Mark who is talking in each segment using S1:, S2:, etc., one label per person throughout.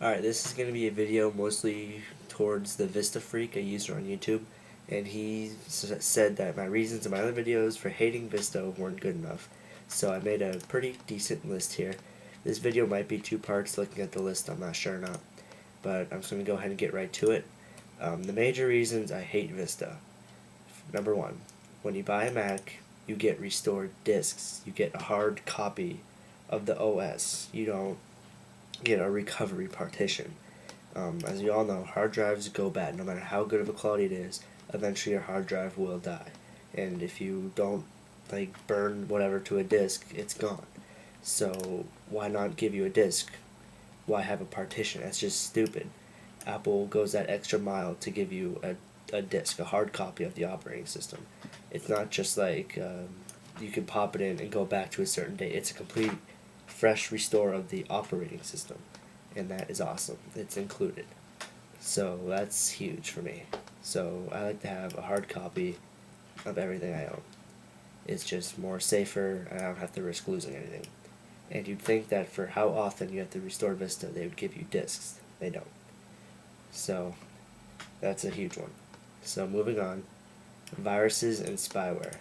S1: Alright, this is going to be a video mostly towards the Vista Freak, a user on YouTube, and he said that my reasons in my other videos for hating Vista weren't good enough, so I made a pretty decent list here. This video might be two parts looking at the list, I'm not sure or not, but I'm just going to go ahead and get right to it. The major reasons I hate Vista. Number one, when you buy a Mac, you get restored discs. You get a hard copy of the OS. You don't get a recovery partition. As you all know, hard drives go bad. No matter how good of a quality it is, eventually your hard drive will die. And if you don't burn whatever to a disk, it's gone. So why not give you a disk? Why have a partition? That's just stupid. Apple goes that extra mile to give you a disk, a hard copy of the operating system. It's not just like you can pop it in and go back to a certain date. It's a complete fresh restore of the operating system, and that is awesome. It's included, so that's huge for me. So I like to have a hard copy of everything I own. It's just more safer, and I don't have to risk losing anything. And you'd think that for how often you have to restore Vista, they would give you discs. They don't. So that's a huge one. So moving on, viruses and spyware.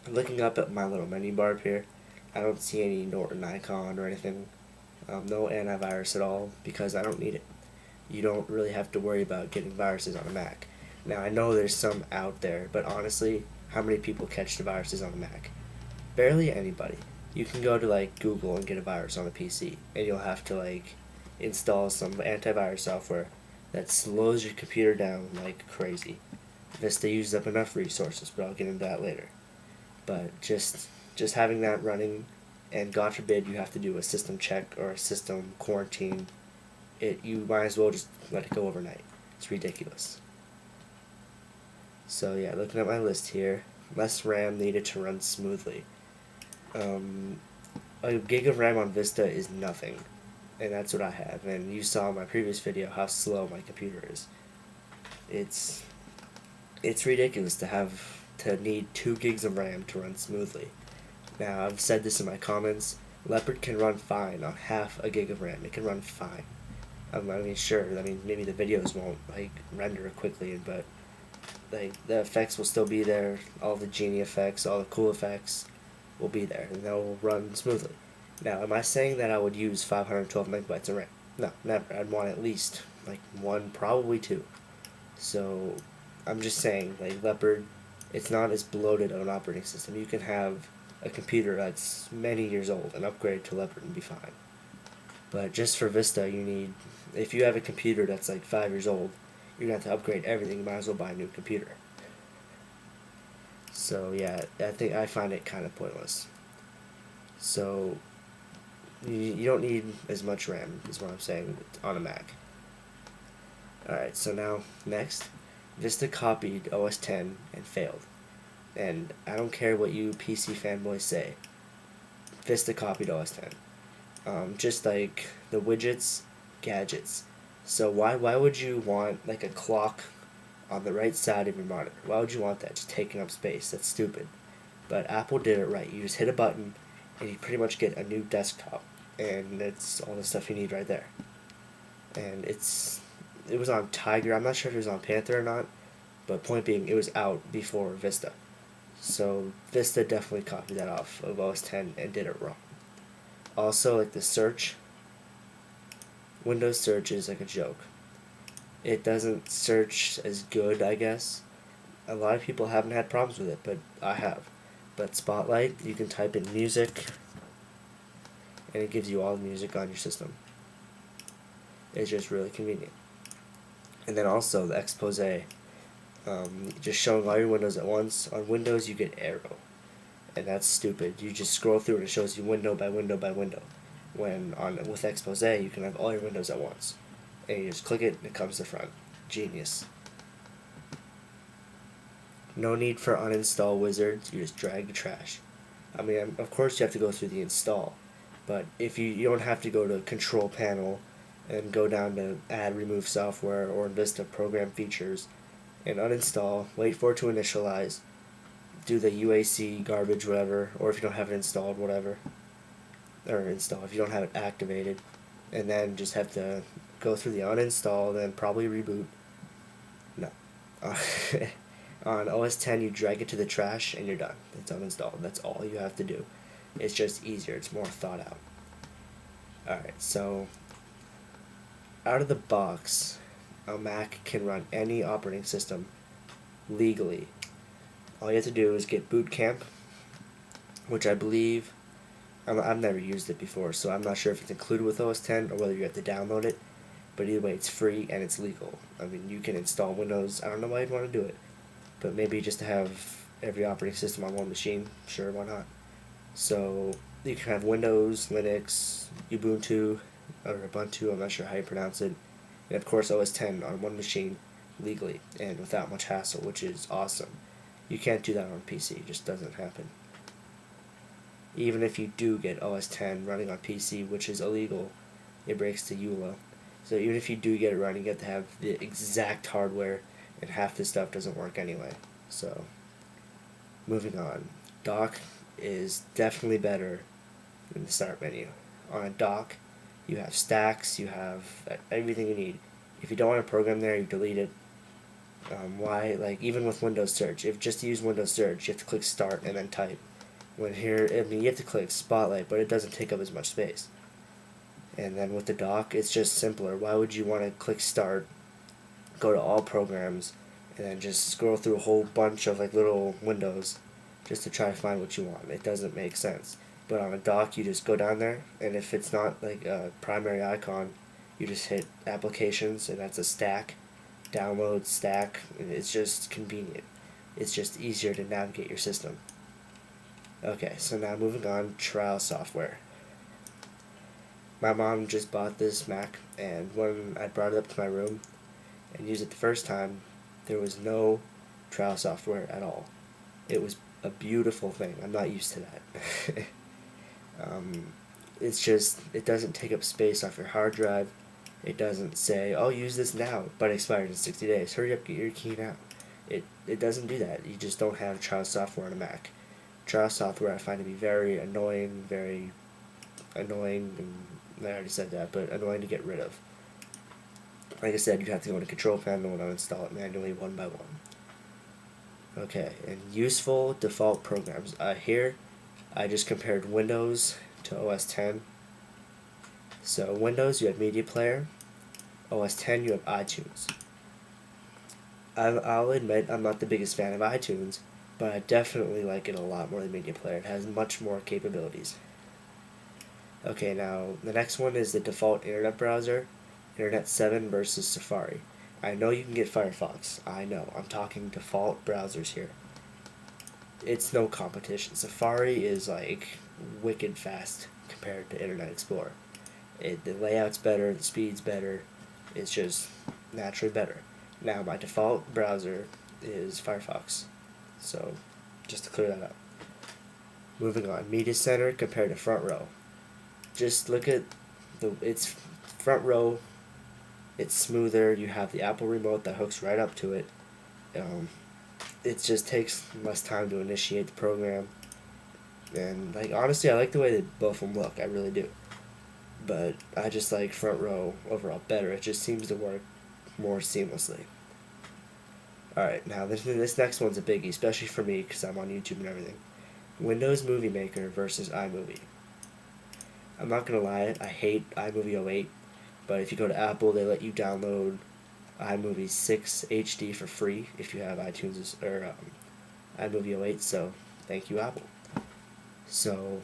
S1: Looking up at my little menu bar up here, I don't see any Norton icon or anything. No antivirus at all, because I don't need it. You don't really have to worry about getting viruses on a Mac. Now I know there's some out there, but honestly, how many people catch the viruses on a Mac? Barely anybody. You can go to Google and get a virus on a PC, and you'll have to install some antivirus software that slows your computer down like crazy. Vista uses up enough resources, but I'll get into that later. But just having that running, and God forbid you have to do a system check or a system quarantine, you might as well just let it go overnight. It's ridiculous. So yeah, looking at my list here, less RAM needed to run smoothly. A gig of RAM on Vista is nothing, and that's what I have. And you saw in my previous video how slow my computer is. It's ridiculous to need 2 gigs of RAM to run smoothly. Now, I've said this in my comments, Leopard can run fine on half a gig of RAM. It can run fine. Sure, maybe the videos won't render quickly, but the effects will still be there. All the genie effects, all the cool effects will be there, and they'll run smoothly. Now, am I saying that I would use 512 megabytes of RAM? No, never. I'd want at least one, probably 2. So I'm just saying, Leopard, it's not as bloated of an operating system. You can have a computer that's many years old and upgrade to Leopard and be fine. But just for Vista, if you have a computer that's 5 years old, you're going to have to upgrade everything. You might as well buy a new computer. So yeah, I find it kind of pointless. So you don't need as much RAM, is what I'm saying, on a Mac. Alright, so now, next, Vista copied OS X and failed. And I don't care what you PC fanboys say, Vista copied OS X. Just like the widgets, gadgets. So why would you want a clock on the right side of your monitor? Why would you want that? Just taking up space. That's stupid. But Apple did it right. You just hit a button and you pretty much get a new desktop, and it's all the stuff you need right there. And it was on Tiger. I'm not sure if it was on Panther or not, but point being, it was out before Vista. So Vista definitely copied that off of OS X and did it wrong. Also, the search, Windows search is a joke. It doesn't search as good, I guess. A lot of people haven't had problems with it, but I have. But Spotlight, you can type in music, and it gives you all the music on your system. It's just really convenient. And then also the expose, just showing all your windows at once. On Windows, you get arrow, and that's stupid. You just scroll through and it shows you window by window by window. When with expose, you can have all your windows at once, and you just click it and it comes to front. Genius. No need for uninstall wizards. You just drag the trash. Of course you have to go through the install, but if you don't have to go to control panel and go down to add remove software or Vista program features and uninstall, wait for it to initialize, do the UAC garbage, whatever, or if you don't have it installed, whatever. or install if you don't have it activated, and then just have to go through the uninstall, then probably reboot. No. On OS 10, you drag it to the trash and you're done. It's uninstalled. That's all you have to do. It's just easier. It's more thought out. Alright, so out of the box, a Mac can run any operating system legally. All you have to do is get Boot Camp, which I believe, I've never used it before, so I'm not sure if it's included with OS 10 or whether you have to download it. But either way, it's free and it's legal. I mean, you can install Windows. I don't know why you'd want to do it, but maybe just to have every operating system on one machine. Sure, why not? So you can have Windows, Linux, Ubuntu, or Ubuntu, I'm not sure how you pronounce it, and of course OS 10 on one machine legally and without much hassle, which is awesome. You can't do that on PC, it just doesn't happen. Even if you do get OS 10 running on PC, which is illegal, it breaks the EULA. So even if you do get it running, you have to have the exact hardware, and half the stuff doesn't work anyway. So, moving on. Dock is definitely better than the start menu. On a dock, you have stacks, you have everything you need. If you don't want to program there, you delete it. Why? Like, even with Windows Search, if just to use Windows Search, you have to click Start and then type. When here, I mean, you have to click Spotlight, but it doesn't take up as much space. And then with the dock, it's just simpler. Why would you want to click Start, go to All Programs, and then just scroll through a whole bunch of like little windows just to try to find what you want? It doesn't make sense. But on a dock, you just go down there, and if it's not like a primary icon, you just hit Applications, and that's a stack, Download, Stack, and it's just convenient. It's just easier to navigate your system. Okay, so now moving on, trial software. My mom just bought this Mac, and when I brought it up to my room and used it the first time, there was no trial software at all. It was a beautiful thing. I'm not used to that. It's just, it doesn't take up space off your hard drive. It doesn't say, oh, use this now, but it expires in 60 days. Hurry up, get your key now. It doesn't do that. You just don't have trial software on a Mac. Trial software I find to be very annoying, and I already said that, but annoying to get rid of. Like I said, you'd have to go into Control Panel and uninstall it manually one by one. Okay, and useful default programs. Here, I just compared Windows to OS 10. So Windows, you have Media Player. OS 10, you have iTunes. I'll admit I'm not the biggest fan of iTunes, but I definitely like it a lot more than Media Player. It has much more capabilities. Okay, now the next one is the default internet browser, Internet 7 versus Safari. I know you can get Firefox. I know. I'm talking default browsers here. It's no competition. Safari is like wicked fast compared to Internet Explorer. The layout's better, the speed's better. It's just naturally better. Now my default browser is Firefox. So just to clear that up. Moving on. Media Center compared to Front Row. Just look at it's Front Row. It's smoother. You have the Apple remote that hooks right up to it. It just takes less time to initiate the program. And like honestly, I like the way that both of them look. I really do. But I just like Front Row overall better. It just seems to work more seamlessly. Alright, now this next one's a biggie, especially for me because I'm on YouTube and everything. Windows Movie Maker versus iMovie. I'm not gonna lie, I hate iMovie 08, but if you go to Apple, they let you download iMovie 6 HD for free if you have iTunes or iMovie 08. So thank you, Apple. So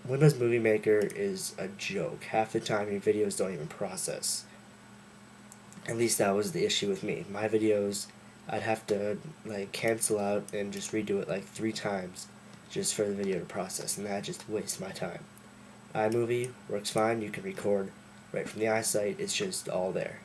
S1: Windows Movie Maker is a joke. Half the time your videos don't even process. At least that was the issue with me. My videos, I'd have to like cancel out and just redo it like 3 times just for the video to process, and that just wastes my time. iMovie works fine. You can record right from the iSight. It's just all there.